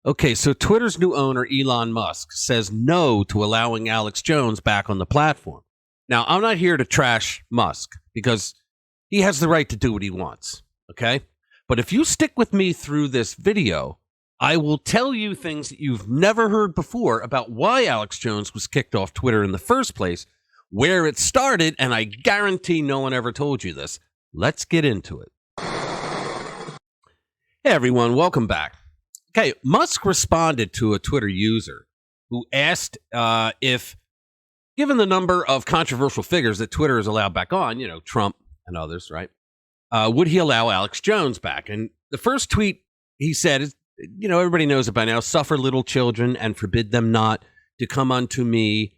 Okay, so Twitter's new owner, Elon Musk, says no to allowing Alex Jones back on the platform. Now, I'm not here to trash Musk because he has the right to do what he wants, okay? But if you stick with me through this video, I will tell you things that you've never heard before about why Alex Jones was kicked off Twitter in the first place, where it started, and I guarantee no one ever told you this. Let's get into it. Hey, everyone, welcome back. Okay, Musk responded to a Twitter user who asked if, given the number of controversial figures that Twitter has allowed back on, Trump and others, right, would he allow Alex Jones back? And the first tweet he said is, everybody knows it by now, suffer little children and forbid them not to come unto me,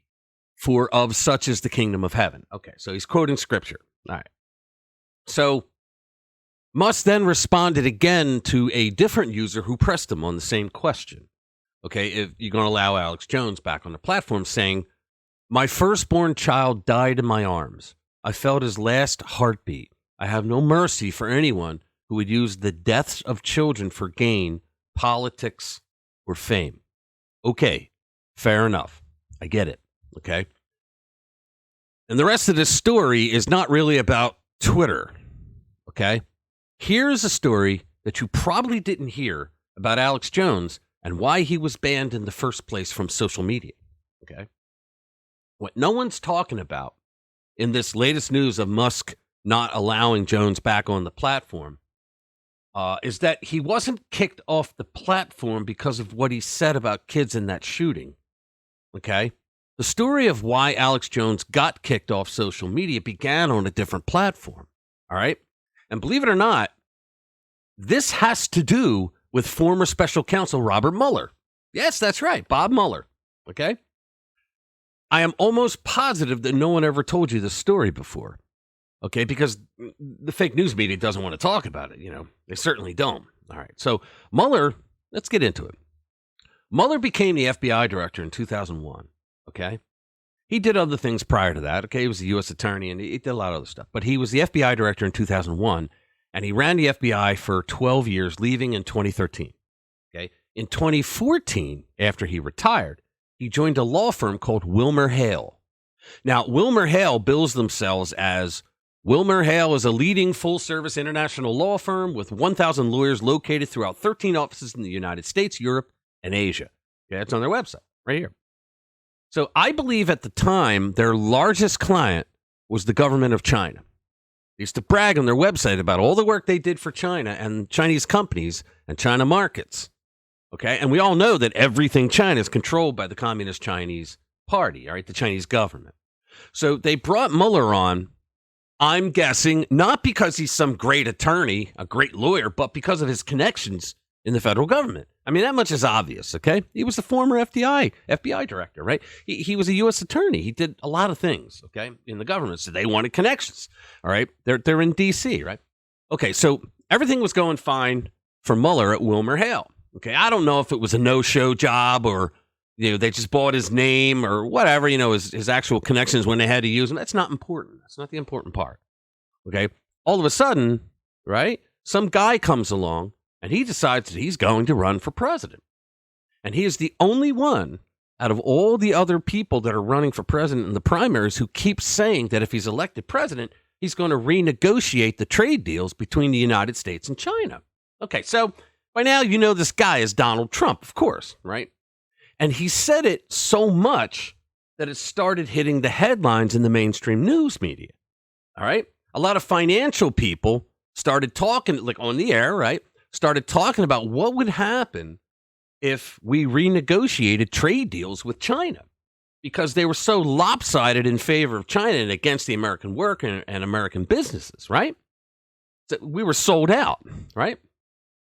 for of such is the kingdom of heaven. Okay, so he's quoting scripture. All right. So Musk then responded again to a different user who pressed him on the same question. Okay, if you're going to allow Alex Jones back on the platform, saying, my firstborn child died in my arms. I felt his last heartbeat. I have no mercy for anyone who would use the deaths of children for gain, politics, or fame. Okay, fair enough. I get it. Okay. And the rest of this story is not really about Twitter. Okay. Here's a story that you probably didn't hear about Alex Jones and why he was banned in the first place from social media. Okay. What no one's talking about in this latest news of Musk not allowing Jones back on the platform is that he wasn't kicked off the platform because of what he said about kids in that shooting. Okay. The story of why Alex Jones got kicked off social media began on a different platform. All right. And believe it or not, this has to do with former special counsel Robert Mueller. Yes, that's right. Bob Mueller. Okay. I am almost positive that no one ever told you this story before. Okay. Because the fake news media doesn't want to talk about it. They certainly don't. All right. So Mueller, let's get into it. Mueller became the FBI director in 2001. Okay. He did other things prior to that. Okay. He was a U.S. attorney and he did a lot of other stuff. But he was the FBI director in 2001, and he ran the FBI for 12 years, leaving in 2013. Okay. In 2014, after he retired, he joined a law firm called WilmerHale. Now, WilmerHale bills themselves as WilmerHale is a leading full-service international law firm with 1,000 lawyers located throughout 13 offices in the United States, Europe, and Asia. Okay. It's on their website right here. So I believe at the time, their largest client was the government of China. They used to brag on their website about all the work they did for China and Chinese companies and China markets. Okay. And we all know that everything China is controlled by the Communist Chinese Party, all right, the Chinese government. So they brought Mueller on, I'm guessing, not because he's some great attorney, a great lawyer, but because of his connections in the federal government. I mean, that much is obvious, okay? He was the former FBI director, right? He was a U.S. attorney. He did a lot of things, okay, in the government. So they wanted connections, all right? They're in D.C., right? Okay, so everything was going fine for Mueller at WilmerHale. Okay, I don't know if it was a no-show job or, they just bought his name or whatever, his actual connections when they had to use him. That's not important. That's not the important part, okay? All of a sudden, right, some guy comes along and he decides that he's going to run for president. And he is the only one out of all the other people that are running for president in the primaries who keeps saying that if he's elected president, he's going to renegotiate the trade deals between the United States and China. Okay, so by now this guy is Donald Trump, of course, right? And he said it so much that it started hitting the headlines in the mainstream news media. All right? A lot of financial people started talking, like on the air, right? Started talking about what would happen if we renegotiated trade deals with China, because they were so lopsided in favor of China and against the American work and American businesses, right? So we were sold out, right?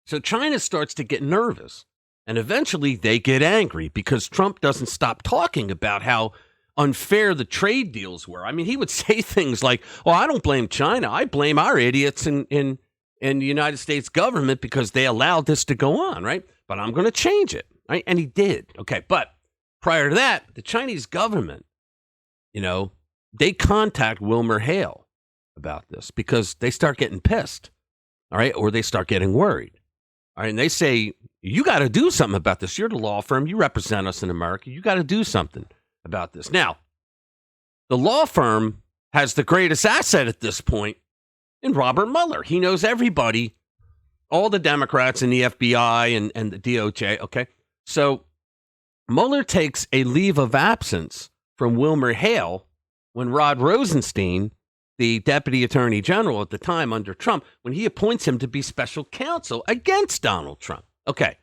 So China starts to get nervous, and eventually they get angry because Trump doesn't stop talking about how unfair the trade deals were. I mean, he would say things like, well, I don't blame China. I blame our idiots in the United States government because they allowed this to go on, right? But I'm going to change it, right? And he did. Okay, but prior to that, the Chinese government, they contact WilmerHale about this because they start getting pissed, all right? Or they start getting worried, all right? And they say, you got to do something about this. You're the law firm. You represent us in America. You got to do something about this. Now, the law firm has the greatest asset at this point in Robert Mueller. He knows everybody, all the Democrats in the FBI and the DOJ, okay? So Mueller takes a leave of absence from Wilmer Hale when Rod Rosenstein, the deputy attorney general at the time under Trump, when he appoints him to be special counsel against Donald Trump. Okay,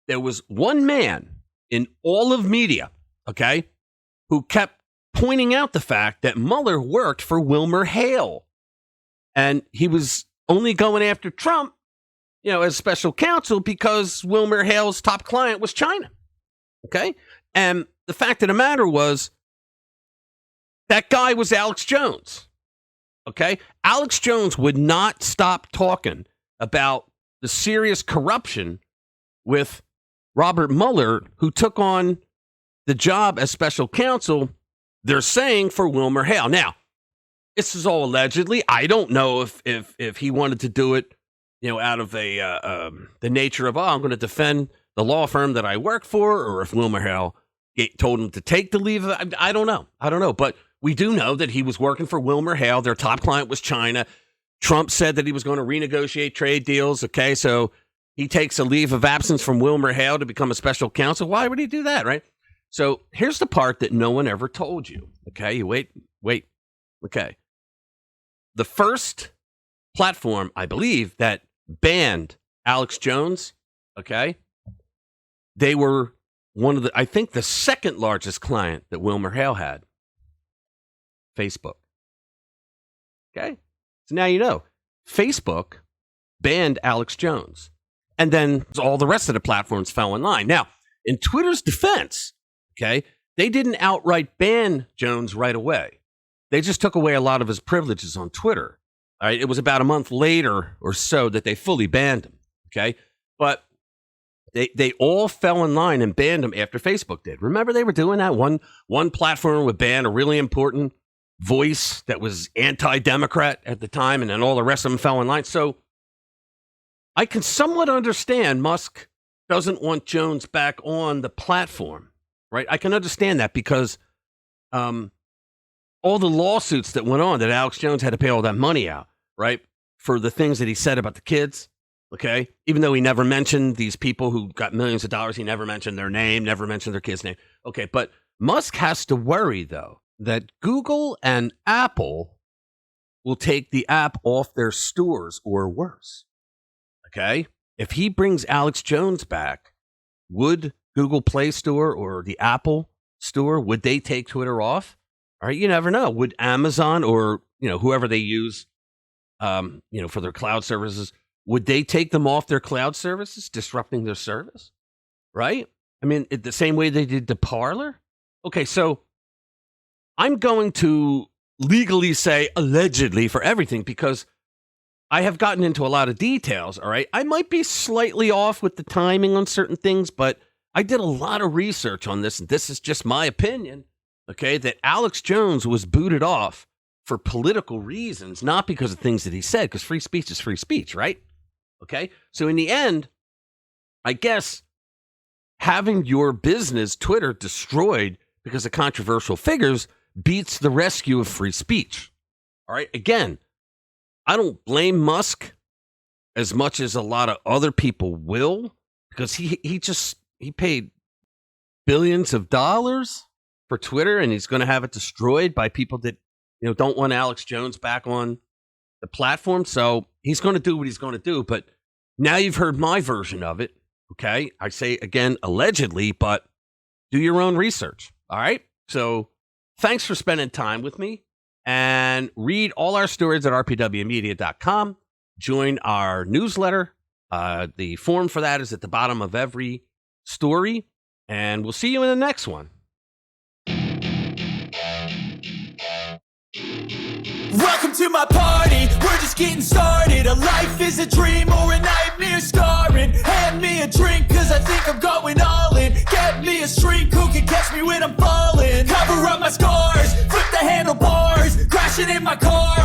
there was one man in all of media, okay, who kept pointing out the fact that Mueller worked for Wilmer Hale. And he was only going after Trump, as special counsel because Wilmer Hale's top client was China. Okay? And the fact of the matter was, that guy was Alex Jones. Okay? Alex Jones would not stop talking about the serious corruption with Robert Mueller, who took on the job as special counsel, they're saying, for Wilmer Hale. Now, this is all allegedly. I don't know if he wanted to do it, out of the nature of, I'm going to defend the law firm that I work for, or if Wilmer Hale told him to take the leave. I don't know. But we do know that he was working for Wilmer Hale. Their top client was China. Trump said that he was going to renegotiate trade deals. Okay, so he takes a leave of absence from Wilmer Hale to become a special counsel. Why would he do that, right? So here's the part that no one ever told you. Okay, you wait. Okay. The first platform, I believe, that banned Alex Jones, okay, they were one of the second largest client that Wilmer Hale had, Facebook. Okay, so now you know, Facebook banned Alex Jones. And then all the rest of the platforms fell in line. Now, in Twitter's defense, okay, they didn't outright ban Jones right away. They just took away a lot of his privileges on Twitter. All right, it was about a month later or so that they fully banned him. Okay, but they all fell in line and banned him after Facebook did. Remember, they were doing that. One platform would ban a really important voice that was anti-Democrat at the time, and then all the rest of them fell in line. So I can somewhat understand Musk doesn't want Jones back on the platform, right? I can understand that because all the lawsuits that went on that Alex Jones had to pay all that money out, right? For the things that he said about the kids, okay? Even though he never mentioned these people who got millions of dollars, he never mentioned their name, never mentioned their kid's name. Okay, but Musk has to worry, though, that Google and Apple will take the app off their stores or worse, okay? If he brings Alex Jones back, would Google Play Store or the Apple Store, would they take Twitter off? All right, you never know. Would Amazon or, whoever they use, for their cloud services, would they take them off their cloud services, disrupting their service? Right? I mean, the same way they did to Parler? Okay, so I'm going to legally say allegedly for everything because I have gotten into a lot of details, all right? I might be slightly off with the timing on certain things, but I did a lot of research on this, and this is just my opinion. Okay, that Alex Jones was booted off for political reasons, not because of things that he said, because free speech is free speech, right? Okay, so in the end, I guess having your business, Twitter, destroyed because of controversial figures beats the rescue of free speech. All right, again, I don't blame Musk as much as a lot of other people will, because he paid billions of dollars for Twitter, and he's going to have it destroyed by people that don't want Alex Jones back on the platform. So he's going to do what he's going to do. But now you've heard my version of it. Okay, I say again, allegedly, but do your own research. All right. So thanks for spending time with me, and read all our stories at rpwmedia.com. Join our newsletter. The form for that is at the bottom of every story, and we'll see you in the next one. Welcome to my party, we're just getting started. A life is a dream or a nightmare scarring. Hand me a drink cause I think I'm going all in. Get me a shrink who can catch me when I'm falling. Cover up my scars, flip the handlebars, crashing in my car.